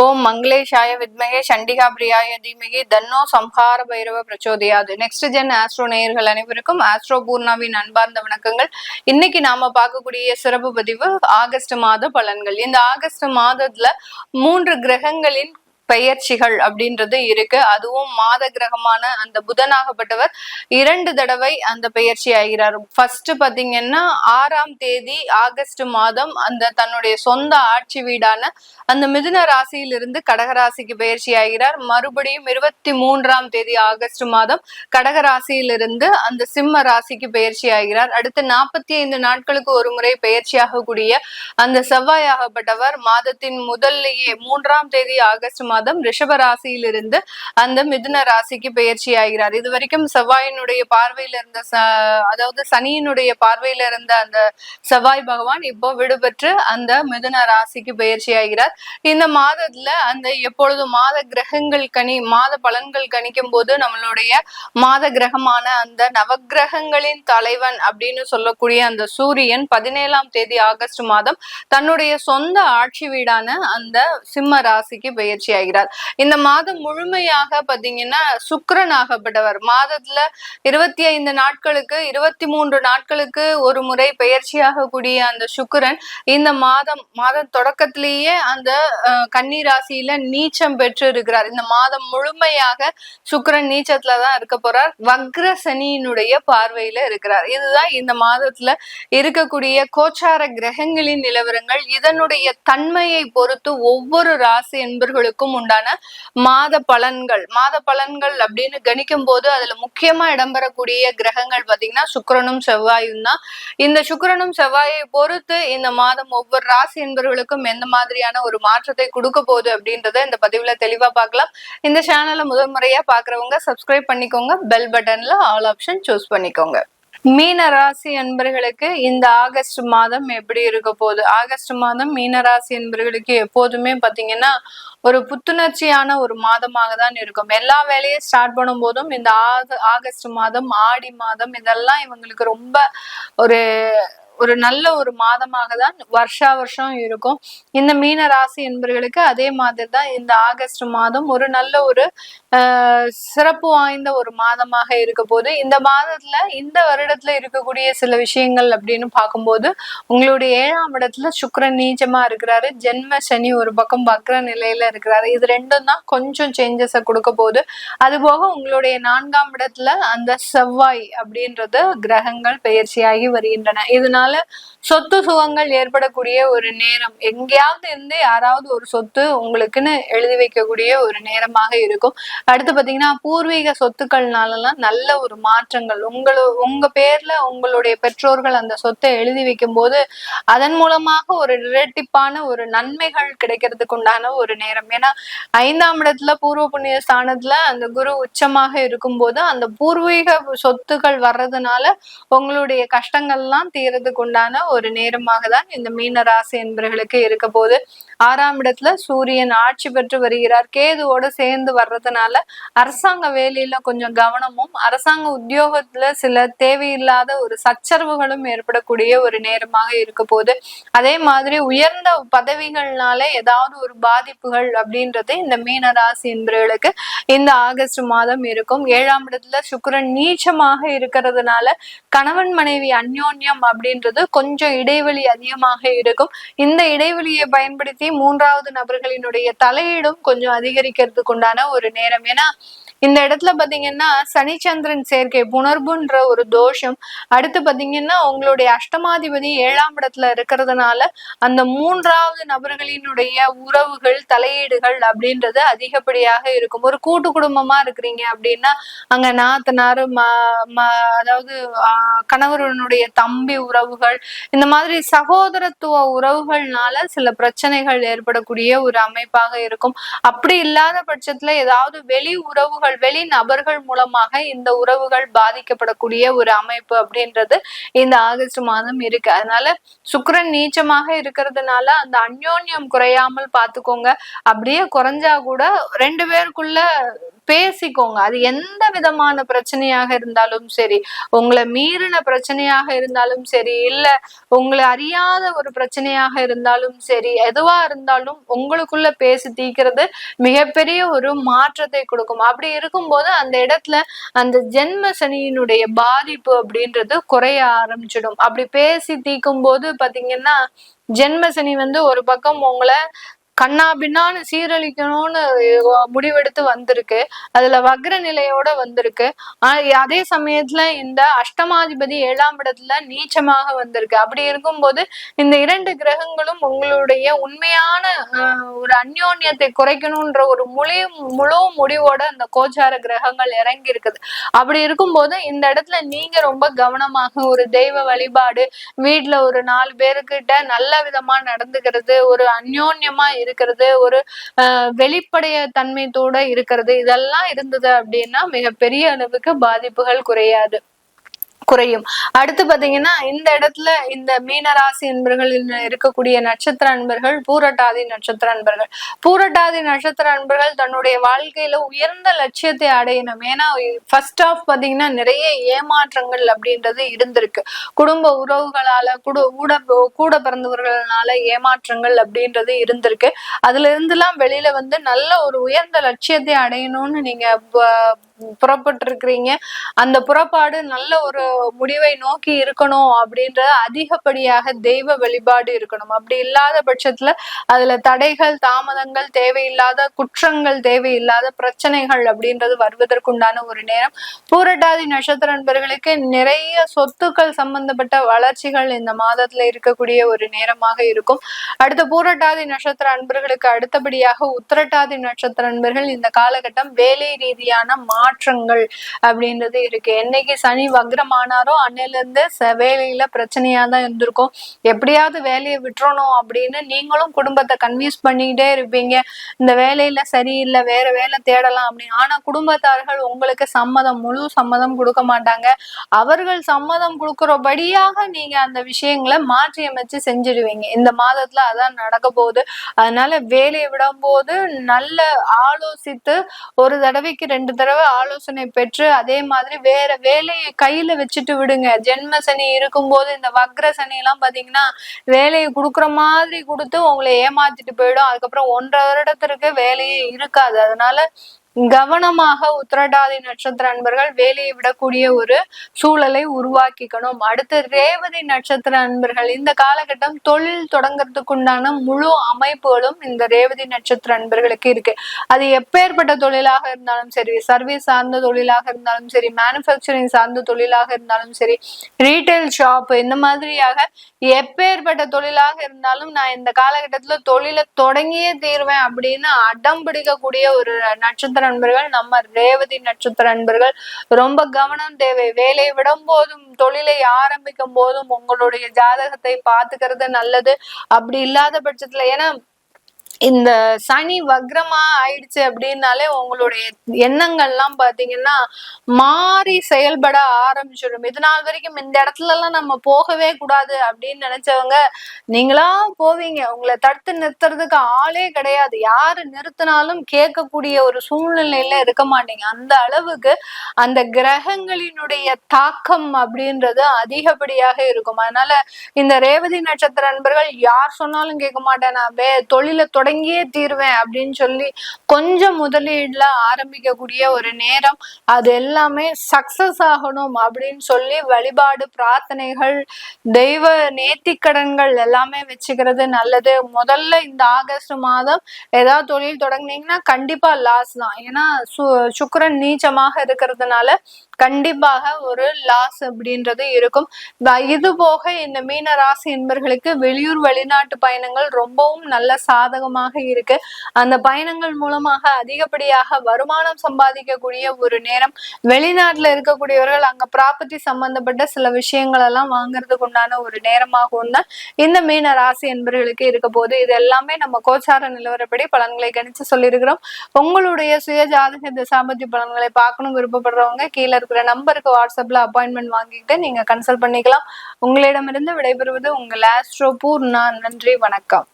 ஓம் மங்களேஷாய வித்மகே சண்டிகா பிரியாய தீமகி தன்னோ சம்ஹார பைரவ பிரச்சோதயாது. நெக்ஸ்ட் ஜென் ஆஸ்ட்ரோ நேயர்கள் அனைவருக்கும் ஆஸ்ட்ரோ பூர்ணாவின் அன்பார்ந்த வணக்கங்கள். இன்னைக்கு நாம பார்க்கக்கூடிய சிறப்பு பதிவு ஆகஸ்ட் மாத பலன்கள். இந்த ஆகஸ்ட் மாதத்துல 3 கிரகங்களின் பெயர்ச்சிகள் அப்படின்றது இருக்கு. அதுவும் மாத கிரகமான அந்த புதனாகப்பட்டவர் 2 தடவை அந்த பெயர்ச்சி ஆகிறார். ஃபர்ஸ்ட் பாத்தீங்கன்னா 6ஆம் தேதி ஆகஸ்ட் மாதம் அந்த தன்னுடைய சொந்த ஆட்சி வீடான அந்த மிதுன ராசியிலிருந்து கடகராசிக்கு பயிற்சி ஆகிறார். மறுபடியும் 23ஆம் தேதி ஆகஸ்ட் மாதம் கடகராசியிலிருந்து அந்த சிம்ம ராசிக்கு பயிற்சி ஆகிறார். அடுத்து 45 நாட்களுக்கு ஒரு முறை பயிற்சியாகக்கூடிய அந்த செவ்வாயாகப்பட்டவர் மாதத்தின் முதல்லையே 3ஆம் தேதி ஆகஸ்ட் மாதம் ரிஷப ராசியிலிருந்து அந்த மிதுன ராசிக்கு பயிற்சி ஆகிறார். இது வரைக்கும் செவ்வாயினுடைய பார்வையில இருந்த அதாவது சனியினுடைய பார்வையில இருந்த அந்த செவ்வாய் பகவான் இப்போ விடுபெற்று அந்த மிதுன ராசிக்கு பயிற்சி ஆகிறார். இந்த மாதத்துல அந்த எப்பொழுதும் மாத கிரகங்கள் மாத பலன்கள் கணிக்கும் போது நம்மளுடைய மாத கிரகமான அந்த நவகிரகங்களின் தலைவன் அப்படின்னு சொல்லக்கூடிய அந்த சூரியன் 17ஆம் தேதி ஆகஸ்ட் மாதம் தன்னுடைய சொந்த ஆட்சி வீடான அந்த சிம்ம ராசிக்கு பயிற்சி ஆகிறார். இந்த மாதம் முழுமையாக பாத்தீங்கன்னா சுக்கிரன் ஆகப்பட்டவர் மாதத்துல 25 நாட்களுக்கு 23 நாட்களுக்கு ஒரு முறை பயிற்சியாக கூடிய அந்த சுக்கிரன் இந்த மாதம் தொடக்கத்திலேயே அந்த கன்னி ராசியில நீச்சம் பெற்று இருக்கிறார். இந்த மாதம் முழுமையாக சுக்கிரன் நீச்சத்துலதான் இருக்க போறார். வக்ர சனியினுடைய பார்வையில இருக்கிறார். இதுதான் இந்த மாதத்துல இருக்கக்கூடிய கோச்சார கிரகங்களின் நிலவரங்கள். இதனுடைய தன்மையை பொறுத்து ஒவ்வொரு ராசி என்பர்களுக்கும் உண்டான மாத பலன்கள் அப்படின்னு கணிக்கும் போது அதுல முக்கியமா இடம்பெறக்கூடிய கிரகங்கள் பாத்தீங்கன்னா சுக்கிரனும் செவ்வாயும் தான். இந்த சுக்கிரனும் செவ்வாயை பொறுத்து இந்த மாதம் ஒவ்வொரு ராசி என்பவர்களுக்கும் எந்த மாதிரியான ஒரு மாற்றத்தை கொடுக்க போகுது அப்படின்றத இந்த பதிவுல தெளிவா பார்க்கலாம். இந்த சேனலை முதல் முறையா பாக்குறவங்க சப்ஸ்கிரைப் பண்ணிக்கோங்க. பெல் பட்டன்ல ஆல் ஆப்ஷன் சூஸ் பண்ணிக்கோங்க. மீன ராசி என்பர்களுக்கு இந்த ஆகஸ்ட் மாதம் எப்படி இருக்க போகுது? ஆகஸ்ட் மாதம் மீன ராசி என்பர்களுக்கு எப்போதுமே பாத்தீங்கன்னா ஒரு புத்துணர்ச்சியான ஒரு மாதமாக தான் இருக்கும். எல்லா வேலையும் ஸ்டார்ட் பண்ணும் போதும் இந்த ஆகஸ்ட் மாதம் ஆடி மாதம் இதெல்லாம் இவங்களுக்கு ரொம்ப ஒரு நல்ல ஒரு மாதமாக தான் வருஷம் இருக்கும். இந்த மீன ராசி என்பர்களுக்கு அதே மாதிரி தான் இந்த ஆகஸ்ட் மாதம் ஒரு நல்ல ஒரு சிறப்பு வாய்ந்த ஒரு மாதமாக இருக்க போது. இந்த மாதத்துல இந்த வருடத்துல இருக்கக்கூடிய சில விஷயங்கள் அப்படின்னு பார்க்கும்போது உங்களுடைய 7ஆம் இடத்துல சுக்கிரன் நீச்சமா இருக்கிறாரு. ஜென்ம சனி ஒரு பக்கம் வக்ர நிலையில இருக்கிறாரு. இது ரெண்டும் தான் கொஞ்சம் சேஞ்சஸ கொடுக்க போகுது. அது போக உங்களுடைய 4ஆம் இடத்துல அந்த செவ்வாய் அப்படின்றது கிரகங்கள் பயிற்சியாகி வருகின்றன. இதனால சொத்து சுகங்கள் ஏற்படக்கூடிய ஒரு நேரம். எங்கேயாவது இருந்து யாராவது ஒரு சொத்து உங்களுக்குன்னு எழுதி வைக்கக்கூடிய ஒரு நேரமாக இருக்கும். அடுத்து பாத்தீங்கன்னா பூர்வீக சொத்துக்கள்னாலலாம் நல்ல ஒரு மாற்றங்கள் உங்க பேர்ல உங்களுடைய பெற்றோர்கள் அந்த சொத்தை எழுதி வைக்கும் போது அதன் மூலமாக ஒரு இரட்டிப்பான ஒரு நன்மைகள் கிடைக்கிறதுக்கு உண்டான ஒரு நேரம். ஏன்னா 5ஆம் இடத்துல பூர்வ புண்ணிய ஸ்தானத்துல அந்த குரு உச்சமாக இருக்கும் போது அந்த பூர்வீக சொத்துக்கள் வர்றதுனால உங்களுடைய கஷ்டங்கள்லாம் தீரதுக்கு உண்டான ஒரு நேரமாக தான் இந்த மீன ராசி என்பவர்களுக்கு இருக்க போது. 6ஆம் இடத்துல சூரியன் ஆட்சி பெற்று வருகிறார். கேதுவோட சேர்ந்து வர்றதுனால அரசாங்க வேலையில கொஞ்சம் கவனமும் அரசாங்க உத்தியோகத்துல சில தேவையில்லாத ஒரு சச்சரவுகளும் ஏற்படக்கூடிய ஒரு நேரமாக இருக்க போது. அதே மாதிரி உயர்ந்த பதவிகள்னால ஏதாவது ஒரு பாதிப்புகள் அப்படின்றது இந்த மீன ராசி என்பவர்களுக்கு இந்த ஆகஸ்ட் மாதம் இருக்கும். 7ஆம் இடத்துல சுக்கிரன் நீச்சமாக இருக்கிறதுனால கணவன் மனைவி அந்யோன்யம் அப்படின்றது கொஞ்சம் இடைவெளி அதிகமாக இருக்கும். இந்த இடைவெளியை பயன்படுத்தி 3வது நபர்களினுடைய தலையீடும் கொஞ்சம் அதிகரிக்கிறதுக்கு உண்டான ஒரு நேரம். ஏன்னா இந்த இடத்துல பாத்தீங்கன்னா சனிச்சந்திரன் சேர்க்கை புணர்புன்ற ஒரு தோஷம். அடுத்து பாத்தீங்கன்னா உங்களுடைய அஷ்டமாதிபதி 7ஆம் இடத்துல இருக்கிறதுனால அந்த 3வது நபர்களினுடைய உறவுகள் தலையீடுகள் அப்படின்றது அதிகப்படியாக இருக்கும். ஒரு கூட்டு குடும்பமா இருக்கிறீங்க அப்படின்னா அங்க நாத்தனார் அதாவது கணவனுடைய தம்பி உறவுகள் இந்த மாதிரி சகோதரத்துவ உறவுகள்னால சில பிரச்சனைகள் ஏற்படக்கூடிய ஒரு அமைப்பாக இருக்கும். அப்படி இல்லாத பட்சத்துல ஏதாவது வெளி உறவுகள் வெளி நபர்கள் மூலமாக இந்த உறவுகள் பாதிக்கப்படக்கூடிய ஒரு அமைப்பு அப்படின்றது இந்த ஆகஸ்ட் மாதம் இருக்கு. அதனால சுக்கிரன் நீச்சமாக இருக்கிறதுனால அந்த அந்யோன்யம் குறையாமல் பாத்துக்கோங்க. அப்படியே குறைஞ்சா கூட 2 பேருக்குள்ள பேசிக்கோங்க. அது எந்த விதமான பிரச்சனையாக இருந்தாலும் சரி, உங்களை மீறின பிரச்சனையாக இருந்தாலும் சரி, இல்ல உங்களை அறியாத ஒரு பிரச்சனையாக இருந்தாலும் சரி, எதுவா இருந்தாலும் உங்களுக்குள்ள பேசி தீர்க்கிறது மிகப்பெரிய ஒரு மாற்றத்தை கொடுக்கும். அப்படி இருக்கும்போது அந்த இடத்துல அந்த ஜென்ம சனியினுடைய பாதிப்பு அப்படின்றது குறைய ஆரம்பிச்சிடும். அப்படி பேசி தீர்க்கும் போது பாத்தீங்கன்னா ஜென்ம சனி ஒரு பக்கம் உங்களை கண்ணா பின்னான்னு சீரழிக்கணும்னு முடிவெடுத்து வந்திருக்கு. அதுல வக்ர நிலையோட வந்திருக்கு. அதே சமயத்துல இந்த அஷ்டமாதிபதி 7ஆம் இடத்துல நீச்சமாக வந்திருக்கு. அப்படி இருக்கும்போது இந்த 2 கிரகங்களும் உங்களுடைய உண்மையான ஒரு அந்யோன்யத்தை குறைக்கணும்ன்ற ஒரு முழு முடிவோட அந்த கோச்சார கிரகங்கள் இறங்கி இருக்குது. அப்படி இருக்கும்போது இந்த இடத்துல நீங்க ரொம்ப கவனமாக ஒரு தெய்வ வழிபாடு, வீட்டுல ஒரு 4 பேருக்கிட்ட நல்ல விதமா நடந்துக்கிறது, ஒரு அந்யோன்யமா இருக்கிறது, ஒரு வெளிப்படைய தன்மைத்தோட இருக்கிறது, இதெல்லாம் இருந்தது அப்படின்னா மிகப்பெரிய அளவுக்கு பாதிப்புகள் குறையும். அடுத்து பாத்தீங்கன்னா இந்த இடத்துல இந்த மீனராசி அன்பர்கள் இருக்கக்கூடிய நட்சத்திர அன்பர்கள் பூரட்டாதி நட்சத்திர அன்பர்கள். பூரட்டாதி நட்சத்திர அன்பர்கள் தன்னுடைய வாழ்க்கையில உயர்ந்த லட்சியத்தை அடையணும். ஏன்னா ஃபர்ஸ்ட் ஆஃப் பாத்தீங்கன்னா நிறைய ஏமாற்றங்கள் அப்படின்றது இருந்திருக்கு. குடும்ப உறவுகளால கூட பிறந்தவர்களால ஏமாற்றங்கள் அப்படின்றது இருந்திருக்கு. அதுல இருந்துலாம் வெளியில நல்ல ஒரு உயர்ந்த லட்சியத்தை அடையணும்னு நீங்க புறப்பட்டு இருக்கிறீங்க. அந்த புறப்பாடு நல்ல ஒரு முடிவை நோக்கி இருக்கணும் அப்படின்ற அதிகப்படியாக தெய்வ வழிபாடு இருக்கணும். அப்படி இல்லாத பட்சத்துல அதுல தடைகள், தாமதங்கள், தேவையில்லாத குற்றங்கள், தேவையில்லாத பிரச்சனைகள் அப்படின்றது வருவதற்குண்டான ஒரு நேரம். பூரட்டாதி நட்சத்திர நண்பர்களுக்கு நிறைய சொத்துக்கள் சம்பந்தப்பட்ட வளர்ச்சிகள் இந்த மாதத்துல இருக்கக்கூடிய ஒரு நேரமாக இருக்கும். அடுத்த பூரட்டாதி நட்சத்திர அன்பர்களுக்கு அடுத்தபடியாக உத்திரட்டாதி நட்சத்திர அன்பர்கள் இந்த காலகட்டம் வேலை ரீதியான மாற்றங்கள் அப்படின்றது இருக்கு. என்னைக்கு சனி வக்ரமானாரோ அன்னையில இருந்து வேலையில பிரச்சனையா தான் இருந்திருக்கும். எப்படியாவது வேலையை விட்டுறணும் அப்படின்னு நீங்களும் குடும்பத்தை கன்வின்ஸ் பண்ணிக்கிட்டே இருப்பீங்க. இந்த வேலையில சரியில்லை, வேற வேலை தேடலாம் அப்படின்னு. ஆனா குடும்பத்தார்கள் உங்களுக்கு முழு சம்மதம் கொடுக்க மாட்டாங்க. அவர்கள் சம்மதம் கொடுக்கிறபடியாக நீங்க அந்த விஷயங்களை மாற்றி அமைச்சு செஞ்சிடுவீங்க. இந்த மாதத்துல அதான் நடக்க போகுது. அதனால வேலையை விடும்போது நல்ல ஆலோசித்து ஒரு தடவைக்கு 2 தடவை ஆலோசனை பெற்று அதே மாதிரி வேற வேலையை கையில வச்சுட்டு விடுங்க. ஜென்ம சனி இருக்கும்போது இந்த வக்ர சனி எல்லாம் பாத்தீங்கன்னா வேலையை கொடுக்குற மாதிரி கொடுத்து உங்களை ஏமாத்திட்டு போயிடும். அதுக்கப்புறம் 1.5 வருடத்திற்கு வேலையே இருக்காது. அதனால கவனமாக உத்திரட்டாதி நட்சத்திர அன்பர்கள் வேலையை விடக்கூடிய ஒரு சூழலை உருவாக்கிக்கணும். அடுத்து ரேவதி நட்சத்திர அன்பர்கள் இந்த காலகட்டம் தொழில் தொடங்கறதுக்குண்டான முழு அமைப்புகளும் இந்த ரேவதி நட்சத்திர அன்பர்களுக்கு இருக்கு. அது எப்பேற்பட்ட தொழிலாக இருந்தாலும் சரி, சர்வீஸ் சார்ந்த தொழிலாக இருந்தாலும் சரி, மேனுஃபேக்சரிங் சார்ந்த தொழிலாக இருந்தாலும் சரி, ரீட்டைல் ஷாப், இந்த மாதிரியாக எப்பேற்பட்ட தொழிலாக இருந்தாலும் நான் இந்த காலகட்டத்துல தொழிலை தொடங்கியே தீர்வேன் அப்படின்னு அடம் பிடிக்கக்கூடிய ஒரு நட்சத்திர நண்பர்கள் நம்ம ரேவதி நட்சத்திர நண்பர்கள். ரொம்ப கவனம் தேவை. வேலையை விடும் போதும் தொழிலை ஆரம்பிக்கும் போதும் உங்களுடைய ஜாதகத்தை பாத்துக்கிறது நல்லது. அப்படி இல்லாத பட்சத்துல ஏன்னா இந்த சனி வக்ரமா ஆயிடுச்சு அப்படின்னாலே உங்களுடைய எண்ணங்கள்லாம் பாத்தீங்கன்னா மாறி செயல்பட ஆரம்பிச்சிடும். இது நாள் வரைக்கும் இந்த இடத்துல எல்லாம் நம்ம போகவே கூடாது அப்படின்னு நினைச்சவங்க நீங்களா போவீங்க. உங்களை தடுத்து நிறுத்துறதுக்கு ஆளே கிடையாது. யாரு நிறுத்தினாலும் கேட்கக்கூடிய ஒரு சூழ்நிலையில இருக்க மாட்டீங்க. அந்த அளவுக்கு அந்த கிரகங்களினுடைய தாக்கம் அப்படின்றது அதிகப்படியாக இருக்கும். அதனால இந்த ரேவதி நட்சத்திர நண்பர்கள் யார் சொன்னாலும் கேட்க மாட்டேன், நான் தொழிலை தொடங்கியே தீர்வேன் அப்படின்னு சொல்லி கொஞ்சம் முதலீடுல ஆரம்பிக்கக்கூடிய ஒரு நேரம். அது எல்லாமே சக்சஸ் ஆகணும் அப்படின்னு சொல்லி வழிபாடு, பிரார்த்தனைகள், தெய்வ நேர்த்திக்கடன்கள் எல்லாமே வச்சுக்கிறது நல்லது. முதல்ல இந்த ஆகஸ்ட் மாதம் ஏதாவது தொழில் தொடங்கினீங்கன்னா கண்டிப்பா லாஸ் தான். ஏன்னா சுக்கிரன் நீச்சமாக இருக்கிறதுனால கண்டிப்பாக ஒரு லாஸ் அப்படின்றது இருக்கும். இது போக இந்த மீன ராசி என்பர்களுக்கு வெளியூர் வெளிநாட்டு பயணங்கள் ரொம்பவும் நல்ல சாதகமாக இருக்கு. அந்த பயணங்கள் மூலமாக அதிகப்படியாக வருமானம் சம்பாதிக்கக்கூடிய ஒரு நேரம். வெளிநாட்டுல இருக்கக்கூடியவர்கள் அங்க ப்ராப்பர்ட்டி சம்பந்தப்பட்ட சில விஷயங்கள் எல்லாம் வாங்குறதுக்கு உண்டான ஒரு நேரமாகவும் தான் இந்த மீன ராசி என்பர்களுக்கு இருக்க போது. இது எல்லாமே நம்ம கோச்சார நிலவரப்படி பலன்களை கணிச்சு சொல்லியிருக்கிறோம். உங்களுடைய சுய ஜாதக திசாபதி பலன்களை பார்க்கணும் விருப்பப்படுறவங்க கீழே இருக்கிற நம்பருக்கு வாட்ஸ்அப்ல அப்பாயின்மெண்ட் வாங்கிட்டு நீங்க கன்சல்ட் பண்ணிக்கலாம். உங்களிடமிருந்து விடைபெறுவது உங்கள் ஆஸ்ட்ரோ பூர்ணா. நன்றி, வணக்கம்.